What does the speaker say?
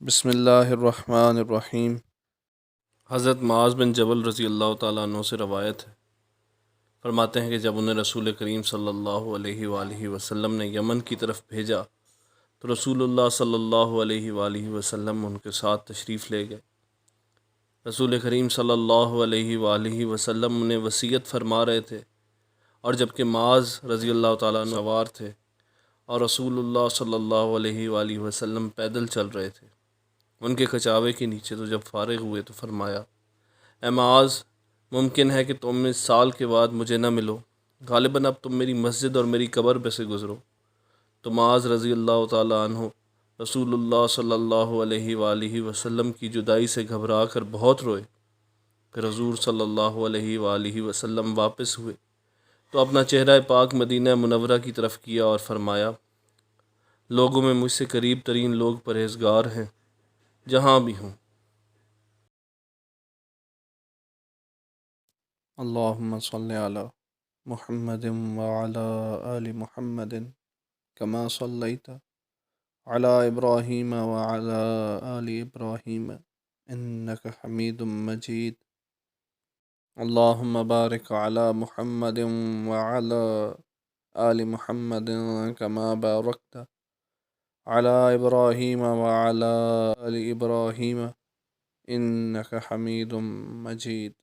بسم اللہ الرحمن الرحیم۔ حضرت معاذ بن جبل رضی اللہ تعالیٰ عنہ سے روایت ہے، فرماتے ہیں کہ جب انہیں رسول کریم صلی اللہ علیہ وآلہ وسلم نے یمن کی طرف بھیجا تو رسول اللہ صلی اللہ علیہ وآلہ وسلم ان کے ساتھ تشریف لے گئے۔ رسول کریم صلی اللہ علیہ وآلہ وسلم انہیں وصیت فرما رہے تھے، اور جبکہ معاذ رضی اللہ تعالیٰ عنہ سوار تھے اور رسول اللہ صلی اللہ علیہ وآلہ وسلم پیدل چل رہے تھے ان کے کچاوے کے نیچے، تو جب فارغ ہوئے تو فرمایا: اے معاذ، ممکن ہے کہ تم اس سال کے بعد مجھے نہ ملو، غالباً اب تم میری مسجد اور میری قبر پہ سے گزرو۔ تو معاذ رضی اللہ تعالیٰ عنہ رسول اللہ صلی اللہ علیہ وآلہ وسلم کی جدائی سے گھبرا کر بہت روئے۔ پھر حضور صلی اللہ علیہ وآلہ وسلم واپس ہوئے تو اپنا چہرہ پاک مدینہ منورہ کی طرف کیا اور فرمایا: لوگوں میں مجھ سے قریب ترین لوگ پرہیزگار ہیں، جہاں بھی ہوں۔ اللہم صلی علی محمد وعلی آل محمد کما صلیت علی ابراہیم وعلی آل ابراہیم انک حمید مجید۔ اللہم بارک علی محمد وعلی آل محمد کما بارکت علی ابراہیم وعلی آل ابراہیم انک حمید مجید۔